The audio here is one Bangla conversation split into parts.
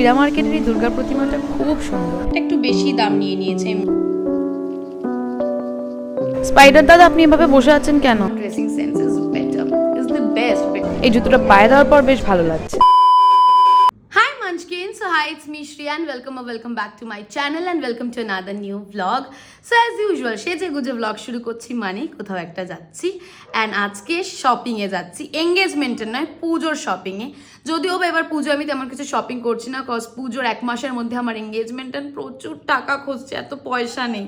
শ্রীরা মার্কেটের এই দুর্গা প্রতিমাটা খুব সুন্দর, একটু বেশি দাম নিয়েছে। স্পাইডার দাদা আপনি এভাবে বসে আছেন কেন? Dressing sense is better, is the best. এই জুতোটা পায়ে দেওয়ার পর বেশ ভালো লাগছে। Hi Munchkin, so hi, it's me Shriya and welcome back to my channel and welcome to another new vlog. So as usual, সেজে গুজে vlog শুরু করছি মানে কোথাও একটা যাচ্ছি and আজকে শপিংয়ে যাচ্ছি, এঙ্গেজমেন্টের নয় পুজোর শপিংয়ে। যদিও বা এবার পুজো আমি তেমন কিছু শপিং করছি না, কজ পুজোর 1 মাসের মধ্যে আমার এঙ্গেজমেন্ট and প্রচুর টাকা খরচে, এত পয়সা নেই,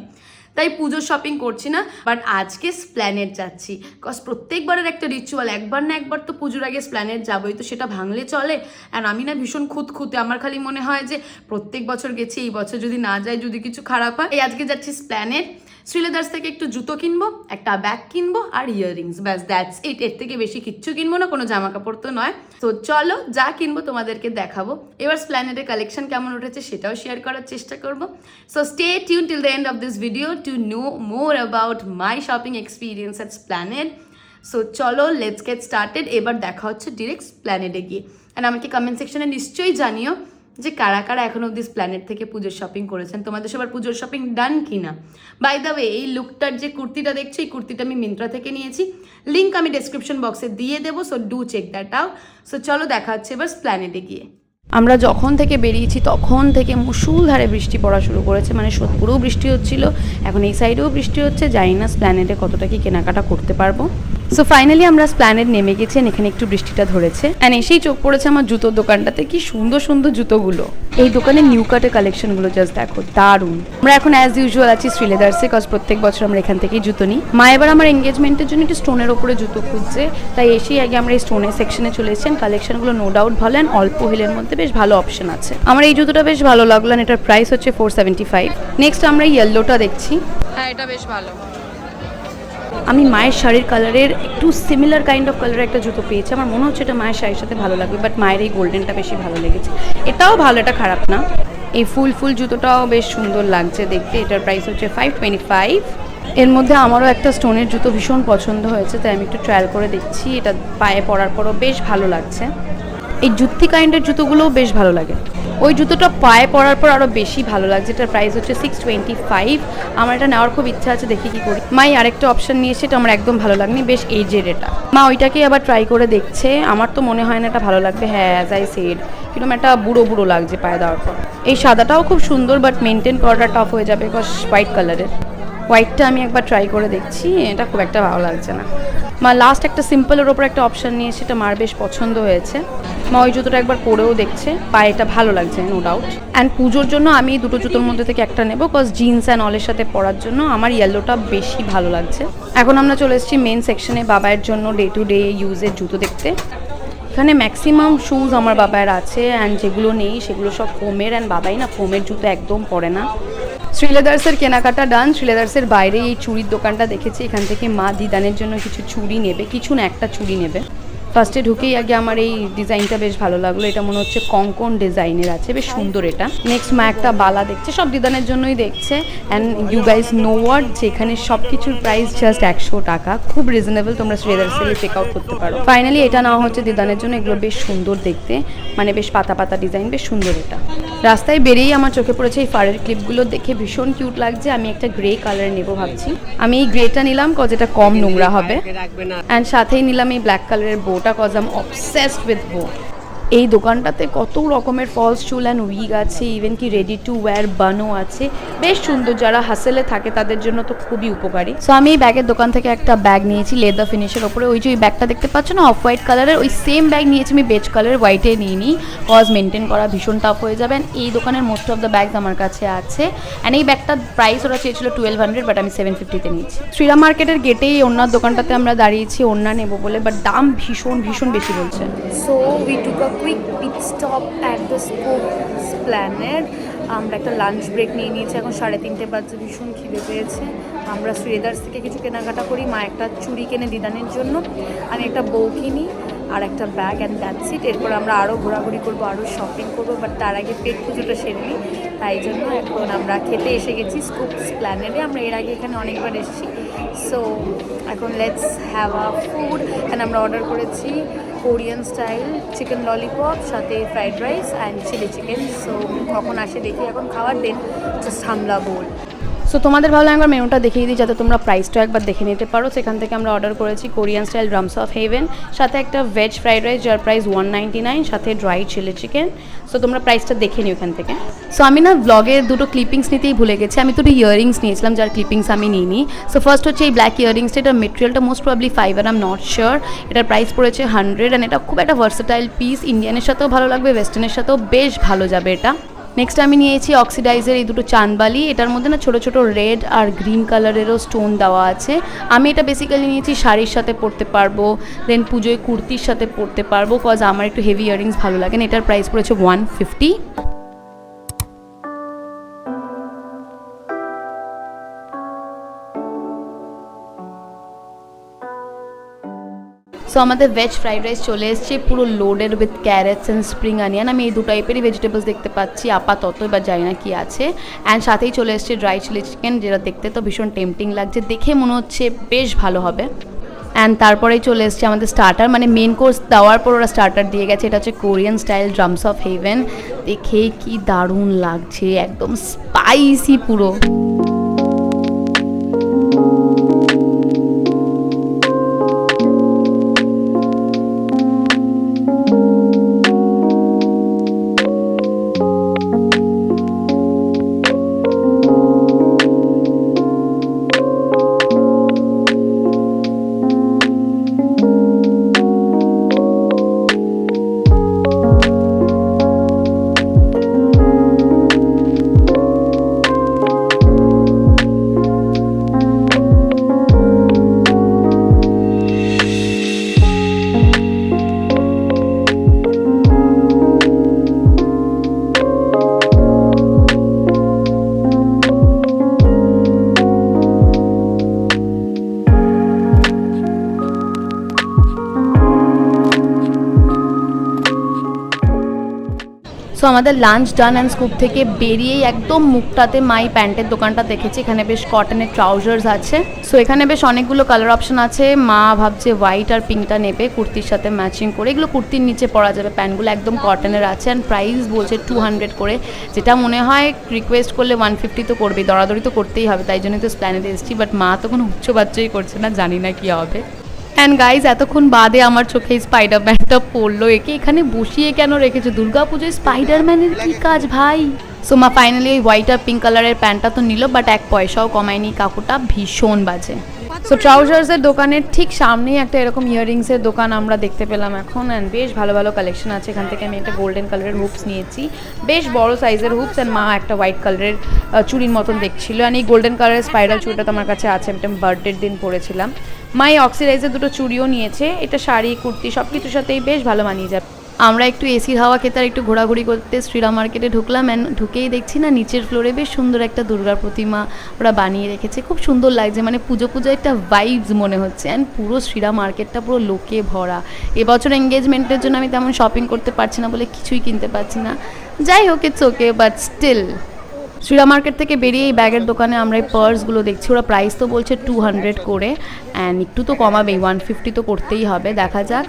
তাই পুজোর শপিং করছি না। বাট আজকে স্প্ল্যানেড যাচ্ছি, কজ প্রত্যেকবারের একটা রিচুয়াল, একবার না একবার তো পুজোর আগে স্প্ল্যানেড যাবোই, তো সেটা ভাঙলে চলে। অ্যান্ড আমি না ভীষণ খুঁতখুঁতে, আমার খালি মনে হয় যে প্রত্যেক বছর গেছি, এই বছর যদি না যায়, যদি কিছু খারাপ হয়। এই আজকে যাচ্ছি স্প্ল্যানেড, শ্রীলেদার্স থেকে একটু জুতো কিনবো, একটা ব্যাগ কিনবো আর ইয়াররিংস, ব্যাস দ্যাটস ইট। এর থেকে বেশি কিচ্ছু কিনবো না, কোনো জামা কাপড় তো নয়। তো চলো যা কিনবো তোমাদেরকে দেখাবো। এবার স্প্ল্যানেডের কালেকশন কেমন উঠেছে সেটাও শেয়ার করার চেষ্টা করবো। So stay tuned till the end of this video to know more about my shopping experience at Esplanade. So চলো লেটস গেট স্টার্টেড। এবার দেখা হচ্ছে ডিরেক্ট স্প্ল্যানেডে গিয়ে। অ্যান্ড আমাকে কমেন্ট সেকশনে নিশ্চয়ই জানিও যে কারা কারা এখন অব্দি স্প্ল্যানেড থেকে পুজোর শপিং করেছেন, তোমাদের সবার পুজোর শপিং ডান কি না। বাই দ্য ওয়ে, এই লুকটার যে কুর্তিটা দেখছো, এই কুর্তিটা আমি মিন্ত্রা থেকে নিয়েছি, লিঙ্ক আমি ডেসক্রিপশন বক্সে দিয়ে দেবো, so do check that out. So চলো দেখা হচ্ছে এবার স্প্ল্যানেডে গিয়ে। আমরা যখন থেকে বেরিয়েছি তখন থেকে মুষলধারে বৃষ্টি পড়া শুরু করেছে, মানে সোদপুরেও বৃষ্টি হচ্ছিল, এখন এই সাইডেও বৃষ্টি হচ্ছে। জানি না স্প্ল্যানেডে কতটা কি কেনাকাটা করতে পারবো। সো ফাইনালি আমরা স্প্ল্যানেড নেমে গেছি, এখানে একটু বৃষ্টিটা ধরেছে অ্যান্ড এসেই চোখ পড়েছে আমার জুতোর দোকানটাতে। কি সুন্দর সুন্দর জুতোগুলো, এই দোকানের নিউ কাটের কালেকশনগুলো জাস্ট দেখো, দারুণ। আমরা এখন অ্যাজ ইউজুয়াল আছি শ্রীলেদার্সে, কজ প্রত্যেক বছর আমরা এখান থেকেই জুতো নিই। মা এবার আমার এঙ্গেজমেন্টের জন্য একটু স্টোনের ওপরে জুতো খুঁজছে, তাই এসেই আগে আমরা এই স্টোনের সেকশনে চলে এসেছেন। কালেকশনগুলো নো ডাউট ভালো অ্যান্ড অল্প হিলের মধ্যে বেশ ভালো অপশন আছে। আমার এই জুতোটা বেশ ভালো লাগলো, এটার প্রাইস হচ্ছে 475। নেক্সট আমরা ইয়েলোটা দেখছি। হ্যাঁ, এটা বেশ ভালো। আমি মায়ের শাড়ির কালারের একটু সিমিলার কাইন্ড অফ কালারের একটা জুতো পেয়েছি, আমার মনে হচ্ছে এটা মায়ের শাড়ির সাথে ভালো লাগবে, বাট মায়ের এই গোল্ডেনটা বেশি ভালো লেগেছে। এটাও ভালো, এটা খারাপ না। এই ফুল জুতোটাও বেশ সুন্দর লাগছে দেখতে, এটার প্রাইস হচ্ছে 525। এর মধ্যে আমারও একটা স্টোনের জুতো ভীষণ পছন্দ হয়েছে, তাই আমি একটু ট্রায়াল করে দেখছি। এটা পায়ে পরার পরও বেশ ভালো লাগছে। এই জুত্তি কাইন্ডের জুতোগুলোও বেশ ভালো লাগে, ওই জুতোটা পায়ে পরার পর আরও বেশি ভালো লাগছে। এটার প্রাইস হচ্ছে 625। আমার এটা নেওয়ার খুব ইচ্ছা আছে, দেখি কি করি। মাই আরেকটা অপশন নিয়ে এসে, এটা আমার একদম ভালো লাগনি, বেশ এজের এটা। মা ওইটাকেই আবার ট্রাই করে দেখছে, আমার তো মনে হয় না এটা ভালো লাগবে। হ্যাঁ, অ্যাজ আই সেড, কিরকম একটা বুড়ো বুড়ো লাগছে পায়ে দেওয়ার পর। এই সাদাটাও খুব সুন্দর, বাট মেনটেন করাটা টাফ হয়ে যাবে, বিকজ হোয়াইট কালারের। হোয়াইটটা আমি একবার ট্রাই করে দেখছি, এটা খুব একটা ভালো লাগছে না। মা লাস্ট একটা সিম্পলের ওপর একটা অপশান নিয়ে সেটা মার বেশ পছন্দ হয়েছে। মা ওই জুতোটা একবার পরেও দেখছে, পায়েটা ভালো লাগছে নো ডাউট। অ্যান্ড পুজোর জন্য আমি দুটো জুতোর মধ্যে থেকে একটা নেবো, কজ জিন্স অ্যান্ড অলের সাথে পরার জন্য আমার ইয়েলোটা বেশি ভালো লাগছে। এখন আমরা চলে এসেছি মেন সেকশনে, বাবায়ের জন্য ডে টু ডে ইউজের জুতো দেখতে। এখানে ম্যাক্সিমাম শুজ আমার বাবায়ের আছে, অ্যান্ড যেগুলো নেই সেগুলো সব ফোমের, অ্যান্ড বাবাই না ফোমের জুতো একদম পরে না। শ্রীলেদার্সের কেনাকাটা ডান। শ্রীলেদার্সের বাইরে এই চুড়ির দোকানটা দেখেছি, এখান থেকে মা দিদানের জন্য কিছু চুড়ি নেবে, কিছু না একটা চুড়ি নেবে। ফার্স্টে ঢুকেই আগে আমার এই ডিজাইনটা বেশ ভালো লাগলো, এটা মনে হচ্ছে কঙ্কন ডিজাইনের আছে, বেশ সুন্দর এটা। নেক্সট মা একটা বালা দেখছে, সব দিদানের জন্যই দেখছে। And you guys know what, যেখানে সব কিছুর প্রাইস জাস্ট 100 টাকা, খুব রিজনেবল, তোমরা শ্রীলেদার্সে চেক আউট করতে পারো। ফাইনালি এটা নেওয়া হচ্ছে দিদানের জন্য, এগুলো বেশ সুন্দর দেখতে, মানে বেশ পাতা পাতা ডিজাইন, বেশ সুন্দর এটা। রাস্তায় বেরিয়েই আমার চোখে পড়েছে এই ফারের ক্লিপগুলো, দেখে ভীষণ কিউট লাগছে। আমি একটা গ্রে কালার নেবো ভাবছি, আমি এই গ্রেটা নিলাম কজ এটা কম নোংরা হবে, অ্যান্ড সাথেই নিলাম এই ব্ল্যাক কালারের বোটা, cause I am obsessed with bow. এই দোকানটাতে কত রকমের ফলস চুল অ্যান্ড উইগ আছে, ইভেন কি রেডি টু ওয়্যার বানও আছে, বেশ সুন্দর। যারা হাসেলে থাকে তাদের জন্য তো খুবই উপকারী। সো আমি এই ব্যাগের দোকান থেকে একটা ব্যাগ নিয়েছি লেদার ফিনিশের ওপরে, ওই যে ওই ব্যাগটা দেখতে পাচ্ছ না অফ হোয়াইট কালারের, ওই সেম ব্যাগ নিয়েছি আমি বেজ কালারের, হোয়াইটে নিয়ে নিই, কজ মেনটেন করা ভীষণ টাফ হয়ে যাবে। এই দোকানের মোস্ট অফ দ্য ব্যাগস আমার কাছে আছে। অ্যান্ড এই ব্যাগটার প্রাইস ওরা চেয়েছিল 1200, বাট আমি 750-তে নিয়েছি। শ্রীরা মার্কেটের গেটেই ওনার দোকানটাতে আমরা দাঁড়িয়েছি ওনা নেবো বলে, বাট দাম ভীষণ বেশি বলছে। So we took a quick pit stop at the scope Esplanade. আমরা একটা লাঞ্চ ব্রেক নিয়ে নিয়েছি, এখন 3:30 বাজে, ভীষণ খিদে পেয়েছে। আমরা শ্রীলেদার্স থেকে কিছু কেনাকাটা করি, মা একটা চুড়ি কেনে দিদানের জন্য, আমি একটা বউ কিনি আর একটা ব্যাগ, অ্যান্ড দ্যাটস ইট। এরপর আমরা আরও ঘোরাঘুরি করবো, আরও শপিং করবো, বাট তার আগে পেট পুজোটা সেরে নিই, তাই জন্য এখন আমরা খেতে এসে গেছি স্কুপ স্প্ল্যানেডে। আমরা এর আগে এখানে অনেকবার এসেছি, সো এখন let's have a food. And আমরা অর্ডার করেছি কোরিয়ান স্টাইল চিকেন ললিপপ, সাথে fried rice and chilli chicken. So কখন আসে দেখি, এখন খাওয়ার দিন, জাস্ট হামলা বোল। সো তোমাদের ভালো একবার মেনুটা দেখিয়ে দিই যাতে তোমরা প্রাইসটা একবার দেখে নিতে পারো। সেখান থেকে আমরা অর্ডার করেছি Korean style drums of haven, সাথে একটা ভেজ ফ্রাইড রাইস যার প্রাইস 199, সাথে ড্রাই চিলি চিকেন। সো তোমরা প্রাইসটা দেখে নিও এখান থেকে। সো আমি না ব্লগের দুটো ক্লিপিংস নিতেই ভুলে গেছি, আমি দুটো ইয়ারিংস নিয়েছিলাম যার ক্লিপিংস আমি নিইনি। সো ফার্স্ট হচ্ছে এই ব্ল্যাক ইয়ারিংসটা, এটার মেটেরিয়ালটা most probably fiber, I am not sure. এটার প্রাইস পড়েছে 100 অ্যান্ড এটা খুব একটা ভার্সেটাইল পিস, ইন্ডিয়ানের সাথেও ভালো লাগবে, ওয়েস্টার্নের সাথেও বেশ ভালো যাবে এটা। নেক্সট আমি নিয়েছি অক্সিডাইজের এই দুটো চাঁদবালি, এটার মধ্যে না ছোটো ছোটো রেড আর গ্রিন কালারেরও স্টোন দেওয়া আছে। আমি এটা বেসিক্যালি নিয়েছি শাড়ির সাথে পরতে পারবো, দেন পুজোয় কুর্তির সাথে পরতে পারবো, কজ আমার একটু হেভি ইয়ারিংস ভালো লাগে। এটার প্রাইস পড়েছে 150। সো আমাদের ভেজ ফ্রাইড রাইস চলে এসছে, পুরো loaded with carats and spring onion. আমি এই দু টাইপেরই ভেজিটেবলস দেখতে পাচ্ছি আপাতত, এবার জানি না কি আছে। অ্যান্ড সাথেই চলে এসছে ড্রাই চিলি চিকেন, যেটা দেখতে তো ভীষণ টেম্পটিং লাগছে, দেখে মনে হচ্ছে বেশ ভালো হবে। অ্যান্ড তারপরেই চলে এসছে আমাদের স্টার্টার, মানে মেন কোর্স দেওয়ার পর ওরা স্টার্টার দিয়ে গেছে। এটা হচ্ছে Korean style drums of haven, দেখে কি দারুণ লাগছে, একদম স্পাইসি পুরো। সো আমাদের লাঞ্চ ডান অ্যান্ড স্কুপ থেকে বেরিয়েই একদম মুখটাতে মাই প্যান্টের দোকানটা দেখেছি, এখানে বেশ কটনের ট্রাউজার্স আছে। সো এখানে বেশ অনেকগুলো কালার অপশন আছে, মা ভাবছে হোয়াইট আর পিঙ্কটা নেবে কুর্তির সাথে ম্যাচিং করে। এগুলো কুর্তির নিচে পরা যাবে, প্যান্টগুলো একদম কটনের আছে অ্যান্ড প্রাইস বলছে 200 করে, যেটা মনে হয় রিকোয়েস্ট করলে 150 তো করবেই, দরাদরি তো করতেই হবে, তাই জন্যই তো স্প্ল্যানেডে এসেছি। বাট মা তো কোনো উচ্চ বাচ্চাই করছে না, জানি না কি হবে। অ্যান্ড গাইজ এতক্ষণ বাদে আমার চোখে স্পাইডারম্যানটা পড়লো, একে এখানে বসিয়ে কেন রেখেছে? দুর্গাপুজোয় স্পাইডারম্যানের কী কাজ ভাই? সো মা ফাইনালি ওই হোয়াইট আর পিঙ্ক কালারের প্যান্টটা তো নিল, বাট এক পয়সাও কমায়নি কাকুটা, ভীষণ বাজে। সো ট্রাউজার্সের দোকানের ঠিক সামনেই একটা এরকম ইয়াররিংসের দোকান আমরা দেখতে পেলাম এখন, অ্যান্ড বেশ ভালো ভালো কালেকশন আছে এখান থেকে। আমি একটা গোল্ডেন কালারের হুপস নিয়েছি, বেশ বড় সাইজের হুপস, অ্যান্ড মা একটা হোয়াইট কালারের চুড়ির মতন দেখছিল। অ্যান্ড এই গোল্ডেন কালারের স্পাইরাল চুড়িটা তো আমার কাছে আছে, আমি একটা বার্থডের দিন পরেছিলাম। মা এই অক্সিডাইজের দুটো চুড়িও নিয়েছে, এটা শাড়ি কুর্তি সব কিছুর সাথেই বেশ ভালো মানিয়ে যাবে। আমরা একটু এসির হাওয়া খেতে আর একটু ঘোরাঘুরি করতে শ্রীরাম মার্কেটে ঢুকলাম, অ্যান্ড ঢুকেই দেখছি না নিচের ফ্লোরে বেশ সুন্দর একটা দুর্গার প্রতিমা ওরা বানিয়ে রেখেছে, খুব সুন্দর লাগছে, মানে পুজো পুজো একটা ভাইবস মনে হচ্ছে। অ্যান্ড পুরো শ্রীরাম মার্কেটটা পুরো লোকে ভরা। এবছর এঙ্গেজমেন্টের জন্য আমি তেমন শপিং করতে পারছি না বলে কিছুই কিনতে পারছি না, যাই হোক it's okay, but still. Sreeram market থেকে বেরিয়ে এই ব্যাগের দোকানে আমরা এই পার্সগুলো দেখছি, ওরা প্রাইস তো বলছে 200 করে, অ্যান্ড একটু তো কমাবেই, 150 তো করতেই হবে, দেখা যাক।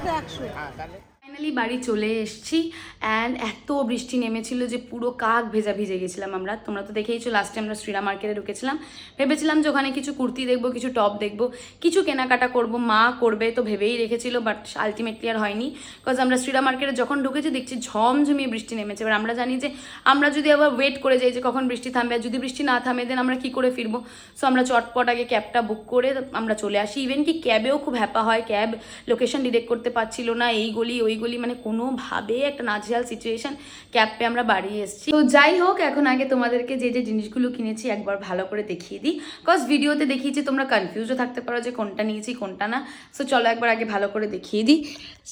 ফাইনালি বাড়ি চলে এসেছি, অ্যান্ড এত বৃষ্টি নেমেছিল যে পুরো কাক ভেজা ভিজে গেছিলাম আমরা। তোমরা তো দেখেইছো লাস্টে আমরা শ্রীরাম মার্কেটে ঢুকেছিলাম, ভেবেছিলাম যে ওখানে কিছু কুর্তি দেখবো, কিছু টপ দেখবো, কিছু কেনাকাটা করবো, মা করবে তো ভেবেই রেখেছিল, বাট আলটিমেটলি আর হয়নি। বিকজ আমরা শ্রীরাম মার্কেটে যখন ঢুকেছি দেখছি ঝমঝমিয়ে বৃষ্টি নেমেছে। এবার আমরা জানি যে আমরা যদি আবার ওয়েট করে যাই যে কখন বৃষ্টি থামবে, আর যদি বৃষ্টি না থামে দেন আমরা কী করে ফিরবো। সো আমরা চটপট আগে ক্যাবটা বুক করে আমরা চলে আসি। ইভেন কি ক্যাবেও খুব হ্যাপা হয়, ক্যাব লোকেশন ডিরেক্ট করতে পারছিল না, এই গলি ওই গলি, মানে কোনোভাবে একটা নাজেহাল সিচুয়েশন, ক্যাব পেয়ে আমরা বাড়ি এসেছি। তো যাই হোক, এখন আগে তোমাদেরকে যে যে জিনিসগুলো কিনেছি একবার ভালো করে দেখিয়ে দিই, বিকজ ভিডিওতে দেখিয়েছি তোমরা কনফিউজও থাকতে পারো যে কোনটা নিয়েছি কোনটা না। সো চলো একবার আগে ভালো করে দেখিয়ে দিই।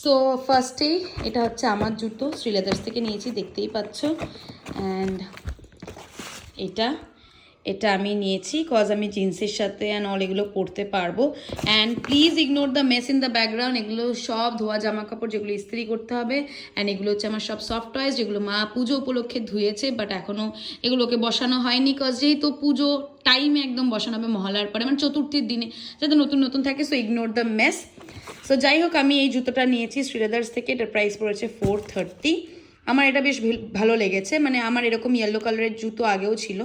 সো ফার্স্টেই এটা হচ্ছে আমার জুতো, শ্রীলেদার্স থেকে নিয়েছি, দেখতেই পাচ্ছ। অ্যান্ড এটা আমি নিয়েছি কজ আমি জিন্সের সাথে অ্যান্ড অল এগুলো পরতে পারবো। And please ignore the mess in the background, এগুলো সব ধোয়া জামা কাপড় যেগুলো ইস্ত্রি করতে হবে। অ্যান্ড এগুলো হচ্ছে আমার সব সফট টয়েস যেগুলো মা পুজো উপলক্ষে ধুয়েছে, বাট এখনও এগুলোকে বসানো হয়নি কজ যেহেতু পুজো টাইমে একদম বসানো হবে মহালয়ার পরে, মানে চতুর্থীর দিনে যাতে নতুন নতুন থাকে। So ignore the mess. So যাই হোক, আমি এই জুতোটা নিয়েছি শ্রীলেদার্স থেকে, এটার প্রাইস পড়েছে 430। আমার এটা বেশ ভালো লেগেছে, মানে আমার এরকম ইয়েলো কালারের জুতো আগেও ছিল,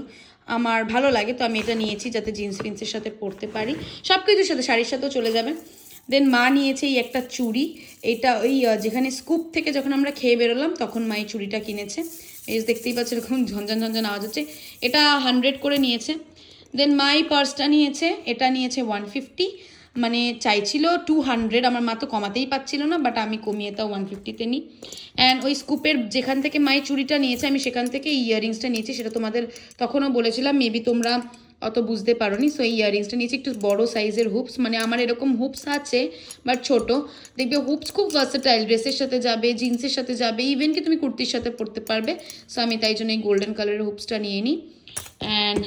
আমার ভালো লাগে, তো আমি এটা নিয়েছি যাতে জিন্স ফিন্সের সাথে পরতে পারি, সব কিছুর সাথে, শাড়ির সাথেও চলে যাবে। দেন মা নিয়েছে এই একটা চুড়ি, এটা ওই যেখানে স্কুপ থেকে যখন আমরা খেয়ে বেরোলাম তখন মা এই চুড়িটা কিনেছে। এই যে দেখতেই পাচ্ছি এরকম ঝনঝন ঝনঝন আওয়াজ হচ্ছে, এটা 100 করে নিয়েছে। দেন মা এই পার্সটা নিয়েছে, এটা নিয়েছে 150, মানে চাইছিল 200, আমার মা তো কমাতেই পাচ্ছিল না, বাট আমি কমিয়ে তাও 150-তে নিই। অ্যান্ড ওই স্কুপের যেখান থেকে মাই চুড়িটা নিয়েছে আমি সেখান থেকে এই ইয়াররিংসটা নিয়েছি, সেটা তোমাদের তখনও বলেছিলাম, মেবি তোমরা অত বুঝতে পারোনি। সো এই ইয়াররিংসটা নিয়েছি, একটু বড় সাইজের হুপস, মানে আমার এরকম হুপস আছে বাট ছোট, দেখবে হুপস খুব ভার্সেটাইল, ড্রেসের সাথে যাবে, জিন্সের সাথে যাবে, ইভেন কি তুমি কুর্তির সাথে পরতে পারবে। সো আমি তাই জন্য এই গোল্ডেন কালারের হুপসটা নিয়ে নিই। অ্যান্ড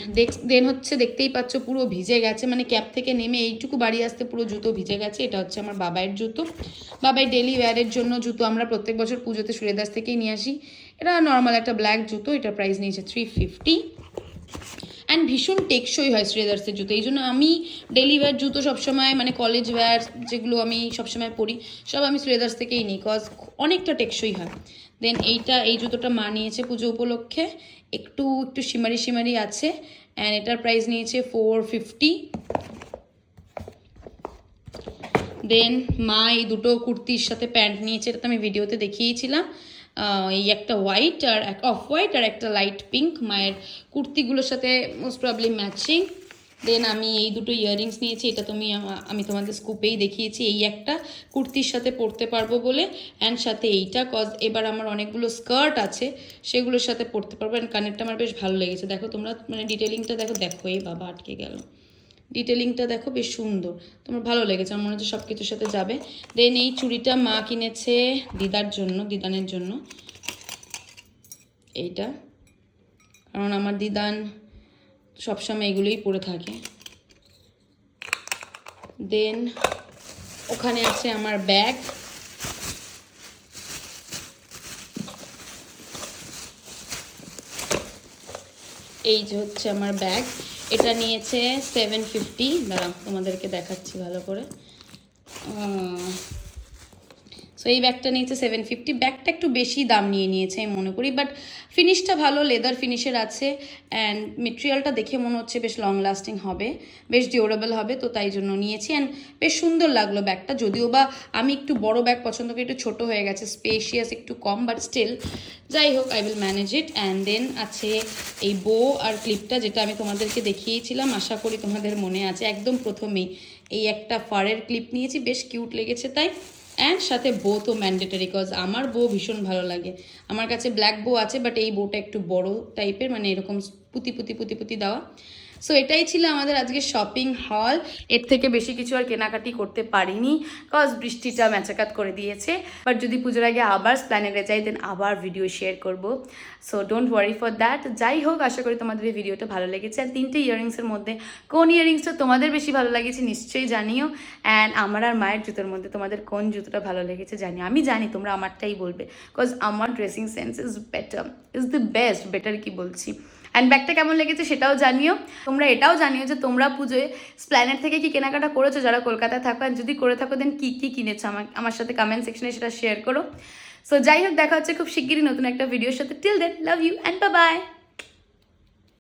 দেন হচ্ছে দেখতেই পাচ্ছ পুরো ভিজে গেছে, মানে ক্যাব থেকে নেমে এইটুকু বাড়ি আসতে পুরো জুতো ভিজে গেছে। এটা হচ্ছে আমার বাবাইয়ের জুতো, বাবাইয়ের ডেলি ওয়্যারের জন্য জুতো আমরা প্রত্যেক বছর পুজোতে শ্রীলেদার্স থেকেই নিয়ে আসি। এটা নর্মাল একটা ব্ল্যাক জুতো, এটার প্রাইস নিয়েছে 350। অ্যান্ড ভীষণ টেকসই হয় শ্রীলেদার্সের জুতো, এই জন্য আমি ডেলি ওয়্যার জুতো সবসময়, মানে কলেজ ওয়্যার যেগুলো আমি সবসময় পরি সব আমি শ্রীলেদার্স থেকেই নিই, কজ অনেকটা টেকসই হয়। দেন এই জুতোটা মা নিয়েছে পুজো উপলক্ষে, একটু শিমারি আছে, অ্যান্ড এটার প্রাইস নিয়েছে 450। দেন মা এই দুটো কুর্তির সাথে প্যান্ট নিয়েছে, এটা তো আমি ভিডিওতে দেখিয়েছিলাম, এই একটা হোয়াইট আর অফ হোয়াইট আর একটা লাইট পিঙ্ক, মায়ের কুর্তিগুলোর সাথে মোস্ট প্রবলি ম্যাচিং। দেন আমি এই দুটো ইয়াররিংস নিয়েছি, এটা আমি তোমাদের স্কুপেই দেখিয়েছি, এই একটা কুর্তির সাথে পরতে পারবো বলে, অ্যান্ড সাথে এইটা, কজ এবার আমার অনেকগুলো স্কার্ট আছে সেগুলোর সাথে পরতে পারবো। অ্যান্ড কানেরটা আমার বেশ ভালো লেগেছে, দেখো তোমরা, মানে ডিটেলিংটা দেখো এই বাবা আটকে গেল, ডিটেলিংটা দেখো বেশ সুন্দর, তোমার ভালো লেগেছে, আমার মনে হচ্ছে সব কিছুর সাথে যাবে। দেন এই চুড়িটা মা কিনেছে দিদানের জন্য এইটা, কারণ আমার দিদান সবসময় এগুলোই পরে থাকে। দেন ওখানে আছে আমার ব্যাগ, এই যে হচ্ছে আমার ব্যাগ, এটা নিয়েছে 750। দাঁড়াও তোমাদেরকে দেখাচ্ছি ভালো করে। সো এই ব্যাগটা নিয়েছে 750, ব্যাগটা একটু বেশি দাম নিয়েছে আমি মনে করি, বাট ফিনিশটা ভালো, লেদার ফিনিশের আছে, অ্যান্ড মেটেরিয়ালটা দেখে মনে হচ্ছে বেশ লং লাস্টিং হবে, বেশ ডিউরেবল হবে, তো তাই জন্য নিয়েছি। অ্যান্ড বেশ সুন্দর লাগলো ব্যাগটা, যদিও বা আমি একটু বড় ব্যাগ পছন্দ করি, একটু ছোটো হয়ে গেছে, স্পেশিয়াস একটু কম, বাট স্টিল যাই হোক I will manage it. And then আছে এই বো আর ক্লিপটা, যেটা আমি তোমাদেরকে দেখিয়েছিলাম, আশা করি তোমাদের মনে আছে, একদম প্রথমেই এই একটা ফারের ক্লিপ নিয়েছি, বেশ কিউট লেগেছে তাই। অ্যান্ড সাথে বো তো ম্যান্ডেটারি, কজ আমার বো ভীষণ ভালো লাগে, আমার কাছে ব্ল্যাক বো আছে, বাট এই বোটা একটু বড় টাইপের, মানে এরকম পুঁতি দেওয়া। সো এটাই ছিল আমাদের আজকে শপিং হল, এর থেকে বেশি কিছু আর কেনাকাটি করতে পারিনি, কজ বৃষ্টিটা ম্যাচাকাত করে দিয়েছে, বাট যদি পুজোর আগে আবার প্ল্যানেটে যাই দেন আবার ভিডিও শেয়ার করব, so don't worry for that. যাই হোক, আশা করি তোমাদের এই ভিডিওটা ভালো লেগেছে। আর 3টে ইয়াররিংসের মধ্যে কোন ইয়াররিংসটা তোমাদের বেশি ভালো লেগেছে নিশ্চয়ই জানিও। অ্যান্ড আমার আর মায়ের জুতোর মধ্যে তোমাদের কোন জুতোটা ভালো লেগেছে জানিও, আমি জানি তোমরা আমারটাই বলবে, কজ আমার dressing sense is the best, better কি বলছি। অ্যান্ড ব্যাগটা কেমন লেগেছে সেটাও জানিও। তোমরা এটাও জানিও যে তোমরা পুজোয় স্প্ল্যানেট থেকে কি কেনাকাটা করেছো যারা কলকাতায় থাকো, আর যদি করে থাকো দেন কী কী কিনেছো আমার সাথে কমেন্ট সেকশনে সেটা শেয়ার করো। সো যাই হোক, দেখা হচ্ছে খুব শিগগিরই নতুন একটা ভিডিওর সাথে। Till then love you and bye by.